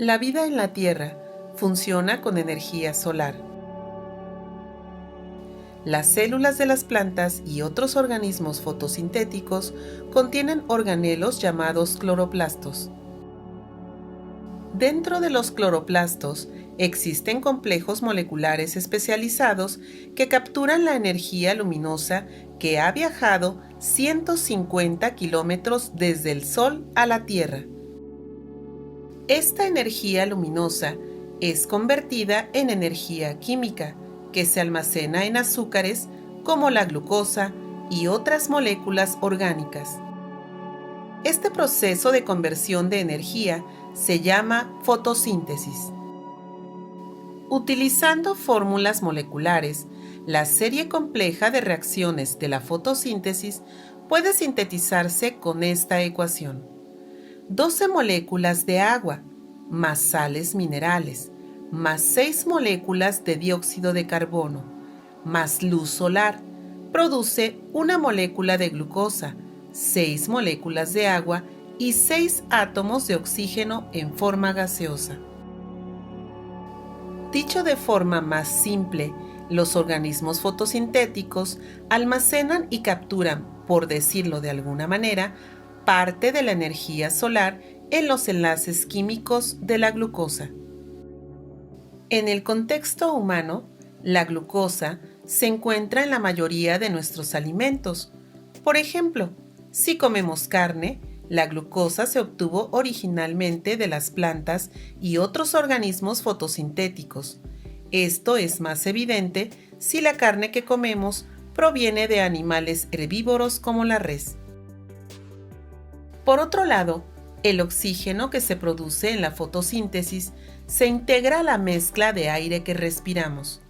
La vida en la Tierra funciona con energía solar. Las células de las plantas y otros organismos fotosintéticos contienen organelos llamados cloroplastos. Dentro de los cloroplastos existen complejos moleculares especializados que capturan la energía luminosa que ha viajado 150 kilómetros desde el Sol a la Tierra. Esta energía luminosa es convertida en energía química que se almacena en azúcares como la glucosa y otras moléculas orgánicas. Este proceso de conversión de energía se llama fotosíntesis. Utilizando fórmulas moleculares, la serie compleja de reacciones de la fotosíntesis puede sintetizarse con esta ecuación: 12 moléculas de agua, más sales minerales, más 6 moléculas de dióxido de carbono, más luz solar, produce una molécula de glucosa, 6 moléculas de agua y 6 átomos de oxígeno en forma gaseosa. Dicho de forma más simple, los organismos fotosintéticos almacenan y capturan, por decirlo de alguna manera, parte de la energía solar en los enlaces químicos de la glucosa. En el contexto humano, la glucosa se encuentra en la mayoría de nuestros alimentos. Por ejemplo, si comemos carne, la glucosa se obtuvo originalmente de las plantas y otros organismos fotosintéticos. Esto es más evidente si la carne que comemos proviene de animales herbívoros como la res. Por otro lado, el oxígeno que se produce en la fotosíntesis se integra a la mezcla de aire que respiramos.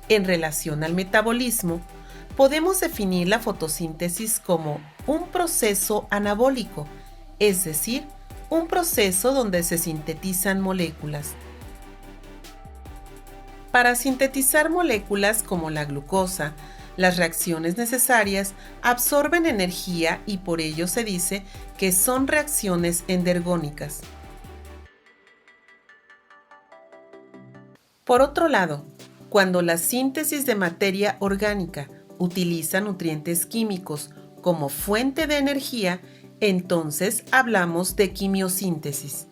En relación al metabolismo, podemos definir la fotosíntesis como un proceso anabólico, es decir, un proceso donde se sintetizan moléculas. Para sintetizar moléculas como la glucosa, las reacciones necesarias absorben energía y por ello se dice que son reacciones endergónicas. Por otro lado, cuando la síntesis de materia orgánica utiliza nutrientes químicos como fuente de energía, entonces hablamos de quimiosíntesis.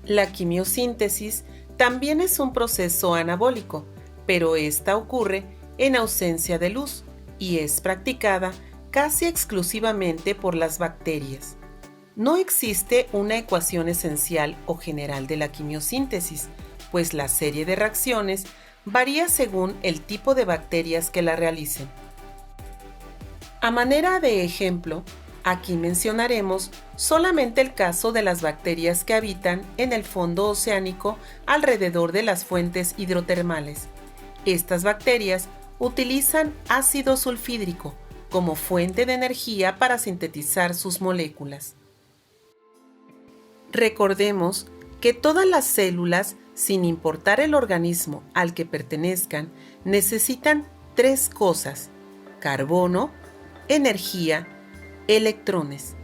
La quimiosíntesis también es un proceso anabólico, pero esta ocurre en ausencia de luz y es practicada casi exclusivamente por las bacterias. No existe una ecuación esencial o general de la quimiosíntesis, pues la serie de reacciones varía según el tipo de bacterias que la realicen. A manera de ejemplo, aquí mencionaremos solamente el caso de las bacterias que habitan en el fondo oceánico alrededor de las fuentes hidrotermales. Estas bacterias utilizan ácido sulfídrico como fuente de energía para sintetizar sus moléculas. Recordemos que todas las células, sin importar el organismo al que pertenezcan, necesitan 3 cosas: carbono, energía, electrones.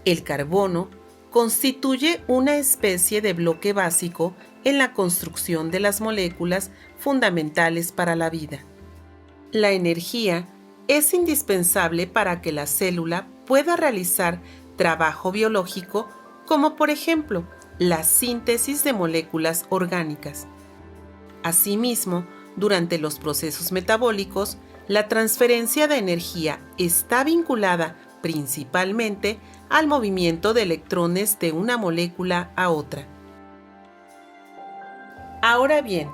El carbono constituye una especie de bloque básico en la construcción de las moléculas fundamentales para la vida. La energía es indispensable para que la célula pueda realizar trabajo biológico, como por ejemplo la síntesis de moléculas orgánicas. Asimismo, durante los procesos metabólicos, la transferencia de energía está vinculada principalmente al movimiento de electrones de una molécula a otra. Ahora bien,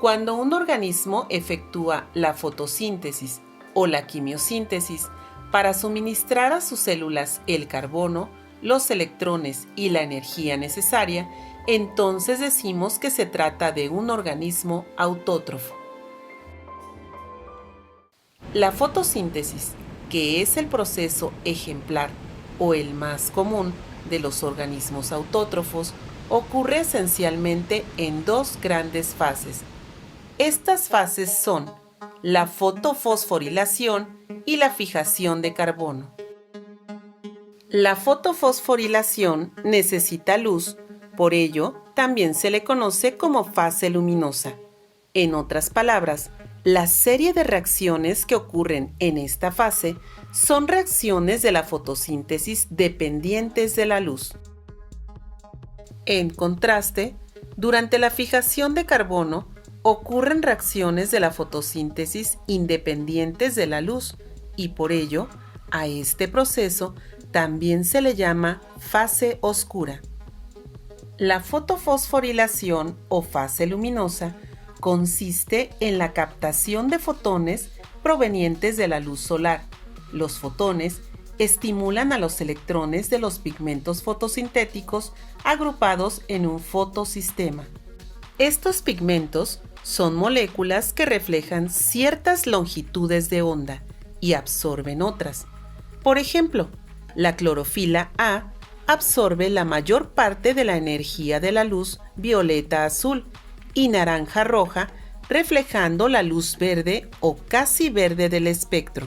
cuando un organismo efectúa la fotosíntesis o la quimiosíntesis para suministrar a sus células el carbono, los electrones y la energía necesaria, entonces decimos que se trata de un organismo autótrofo. La fotosíntesis, que es el proceso ejemplar o el más común de los organismos autótrofos, ocurre esencialmente en 2 grandes fases. Estas fases son la fotofosforilación y la fijación de carbono. La fotofosforilación necesita luz, por ello también se le conoce como fase luminosa. En otras palabras, la serie de reacciones que ocurren en esta fase son reacciones de la fotosíntesis dependientes de la luz. En contraste, durante la fijación de carbono ocurren reacciones de la fotosíntesis independientes de la luz y por ello, a este proceso también se le llama fase oscura. La fotofosforilación o fase luminosa consiste en la captación de fotones provenientes de la luz solar. Los fotones estimulan a los electrones de los pigmentos fotosintéticos agrupados en un fotosistema. Estos pigmentos son moléculas que reflejan ciertas longitudes de onda y absorben otras. Por ejemplo, la clorofila A absorbe la mayor parte de la energía de la luz violeta-azul y naranja-roja, reflejando la luz verde o casi verde del espectro.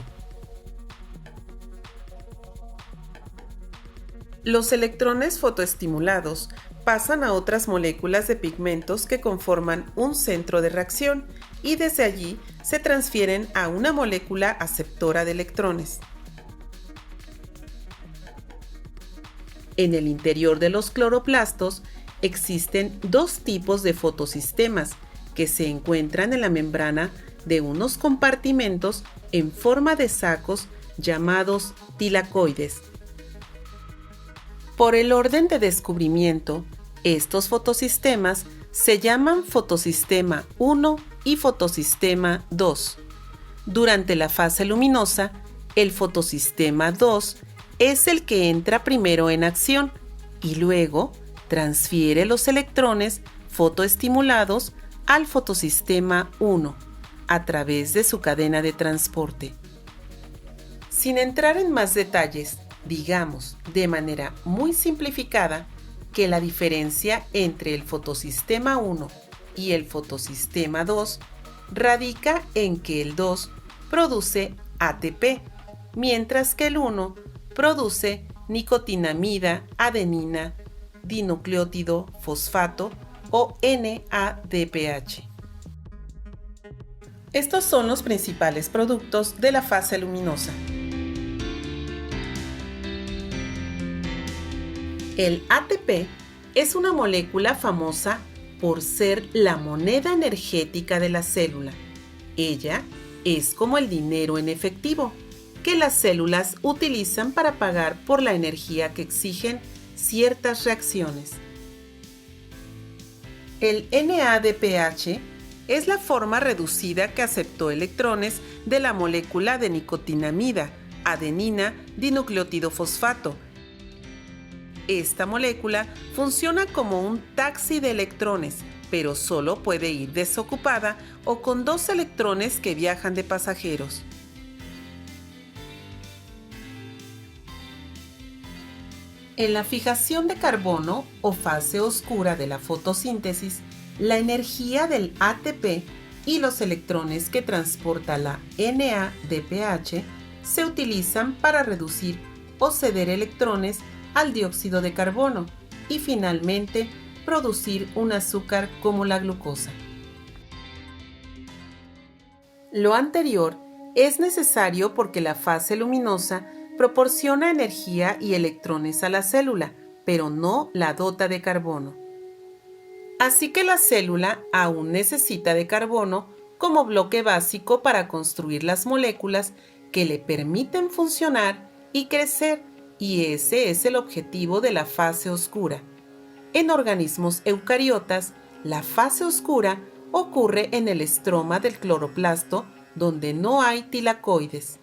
Los electrones fotoestimulados pasan a otras moléculas de pigmentos que conforman un centro de reacción y desde allí se transfieren a una molécula aceptora de electrones. En el interior de los cloroplastos existen dos tipos de fotosistemas que se encuentran en la membrana de unos compartimentos en forma de sacos llamados tilacoides. Por el orden de descubrimiento, estos fotosistemas se llaman fotosistema 1 y fotosistema 2. Durante la fase luminosa, el fotosistema 2 es el que entra primero en acción y luego transfiere los electrones fotoestimulados al fotosistema 1 a través de su cadena de transporte. Sin entrar en más detalles, digamos de manera muy simplificada que la diferencia entre el fotosistema 1 y el fotosistema 2 radica en que el 2 produce ATP, mientras que el 1 produce nicotinamida, adenina, dinucleótido fosfato o NADPH. Estos son los principales productos de la fase luminosa. El ATP es una molécula famosa por ser la moneda energética de la célula. Ella es como el dinero en efectivo que las células utilizan para pagar por la energía que exigen ciertas reacciones. El NADPH es la forma reducida que aceptó electrones de la molécula de nicotinamida, adenina, dinucleótido fosfato. Esta molécula funciona como un taxi de electrones, pero solo puede ir desocupada o con dos electrones que viajan de pasajeros. En la fijación de carbono o fase oscura de la fotosíntesis, la energía del ATP y los electrones que transporta la NADPH se utilizan para reducir o ceder electrones al dióxido de carbono y finalmente producir un azúcar como la glucosa. Lo anterior es necesario porque la fase luminosa proporciona energía y electrones a la célula, pero no la dota de carbono. Así que la célula aún necesita de carbono como bloque básico para construir las moléculas que le permiten funcionar y crecer, y ese es el objetivo de la fase oscura. En organismos eucariotas, la fase oscura ocurre en el estroma del cloroplasto, donde no hay tilacoides.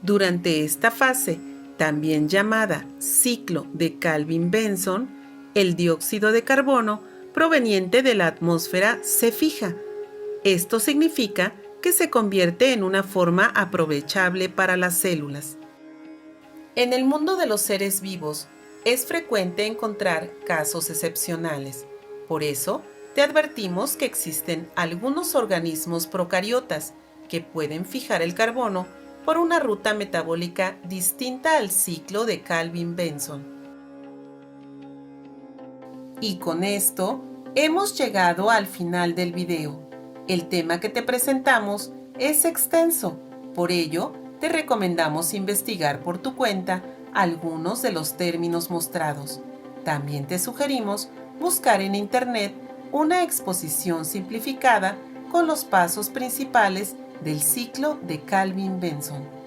Durante esta fase, también llamada ciclo de Calvin-Benson, el dióxido de carbono proveniente de la atmósfera se fija. Esto significa que se convierte en una forma aprovechable para las células. En el mundo de los seres vivos, es frecuente encontrar casos excepcionales. Por eso, te advertimos que existen algunos organismos procariotas que pueden fijar el carbono por una ruta metabólica distinta al ciclo de Calvin-Benson. Y con esto hemos llegado al final del video. El tema que te presentamos es extenso, por ello te recomendamos investigar por tu cuenta algunos de los términos mostrados. También te sugerimos buscar en internet una exposición simplificada con los pasos principales del ciclo de Calvin-Benson.